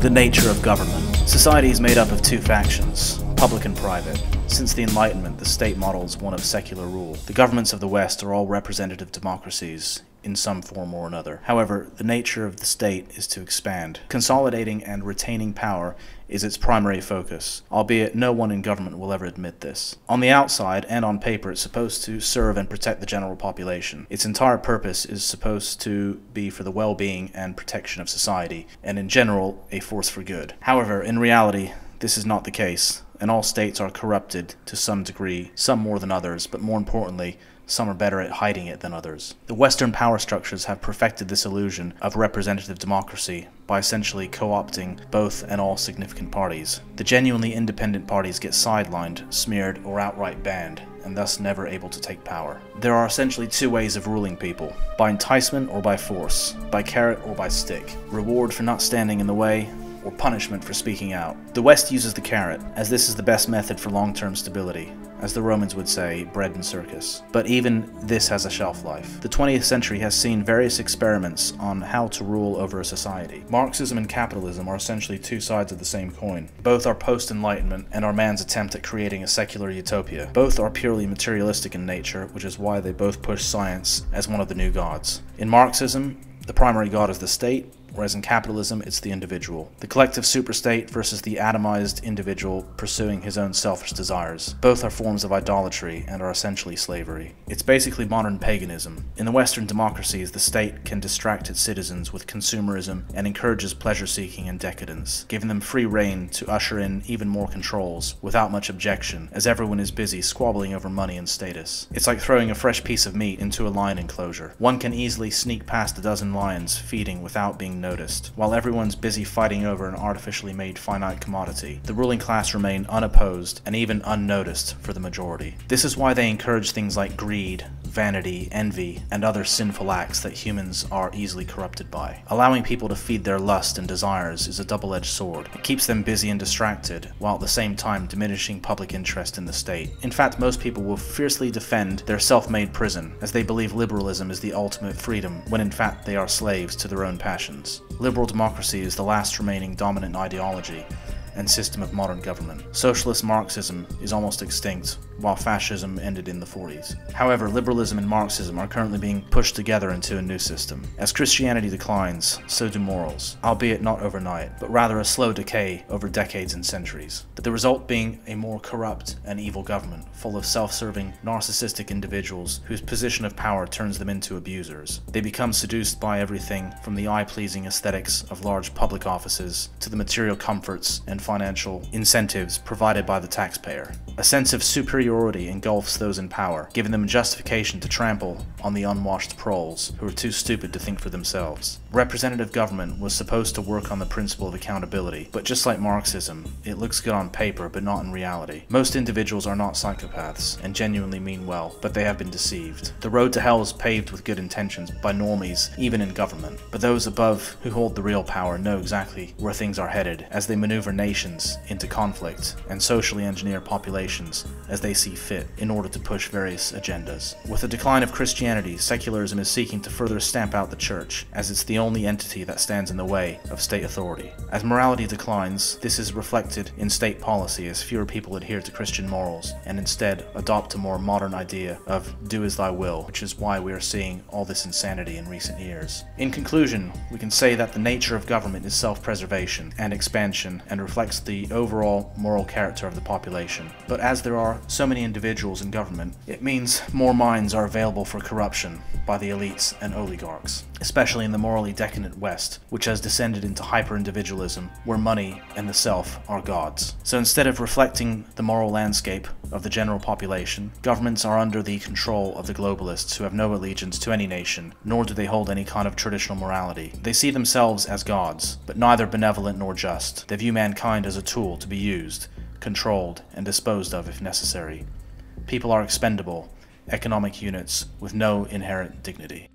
The nature of government. Society is made up of two factions, public and private. Since the Enlightenment, the state models one of secular rule. The governments of the West are all representative democracies in some form or another. However, the nature of the state is to expand. Consolidating and retaining power is its primary focus, albeit no one in government will ever admit this. On the outside and on paper, it's supposed to serve and protect the general population. Its entire purpose is supposed to be for the well-being and protection of society, and in general, a force for good. However, in reality, this is not the case, and all states are corrupted to some degree, some more than others, but more importantly, some are better at hiding it than others. The Western power structures have perfected this illusion of representative democracy by essentially co-opting both and all significant parties. The genuinely independent parties get sidelined, smeared, or outright banned, and thus never able to take power. There are essentially two ways of ruling people: by enticement or by force, by carrot or by stick, reward for not standing in the way, or punishment for speaking out. The West uses the carrot, as this is the best method for long-term stability. As the Romans would say, bread and circus. But even this has a shelf life. The 20th century has seen various experiments on how to rule over a society. Marxism and capitalism are essentially two sides of the same coin. Both are post-Enlightenment and are man's attempt at creating a secular utopia. Both are purely materialistic in nature, which is why they both push science as one of the new gods. In Marxism, the primary god is the state, whereas in capitalism, it's the individual. The collective superstate versus the atomized individual pursuing his own selfish desires. Both are forms of idolatry and are essentially slavery. It's basically modern paganism. In the Western democracies, the state can distract its citizens with consumerism and encourages pleasure-seeking and decadence, giving them free rein to usher in even more controls without much objection, as everyone is busy squabbling over money and status. It's like throwing a fresh piece of meat into a lion enclosure. One can easily sneak past a dozen lions feeding without being noticed. While everyone's busy fighting over an artificially made finite commodity, the ruling class remain unopposed and even unnoticed for the majority. This is why they encourage things like greed, vanity, envy, and other sinful acts that humans are easily corrupted by. Allowing people to feed their lust and desires is a double-edged sword. It keeps them busy and distracted, while at the same time diminishing public interest in the state. In fact, most people will fiercely defend their self-made prison, as they believe liberalism is the ultimate freedom, when in fact they are slaves to their own passions. Liberal democracy is the last remaining dominant ideology and system of modern government. Socialist Marxism is almost extinct, while fascism ended in the 40s. However, liberalism and Marxism are currently being pushed together into a new system. As Christianity declines, so do morals, albeit not overnight, but rather a slow decay over decades and centuries. But the result being a more corrupt and evil government, full of self-serving, narcissistic individuals whose position of power turns them into abusers. They become seduced by everything from the eye-pleasing aesthetics of large public offices to the material comforts and financial incentives provided by the taxpayer. A sense of superiority engulfs those in power, giving them justification to trample on the unwashed proles who are too stupid to think for themselves. Representative government was supposed to work on the principle of accountability, but just like Marxism, it looks good on paper but not in reality. Most individuals are not psychopaths and genuinely mean well, but they have been deceived. The road to hell is paved with good intentions by normies, even in government. But those above who hold the real power know exactly where things are headed as they maneuver nations into conflict and socially engineer populations as they see fit in order to push various agendas. With the decline of Christianity, secularism is seeking to further stamp out the church, as it's the only entity that stands in the way of state authority. As morality declines, this is reflected in state policy as fewer people adhere to Christian morals and instead adopt a more modern idea of do as thy will, which is why we are seeing all this insanity in recent years. In conclusion, we can say that the nature of government is self-preservation and expansion and reflects the overall moral character of the population. But as there are so many individuals in government, it means more minds are available for corruption by the elites and oligarchs, especially in the morally decadent West, which has descended into hyper-individualism, where money and the self are gods. So instead of reflecting the moral landscape of the general population, governments are under the control of the globalists who have no allegiance to any nation, nor do they hold any kind of traditional morality. They see themselves as gods, but neither benevolent nor just. They view mankind as a tool to be used, controlled, and disposed of if necessary. People are expendable, economic units with no inherent dignity.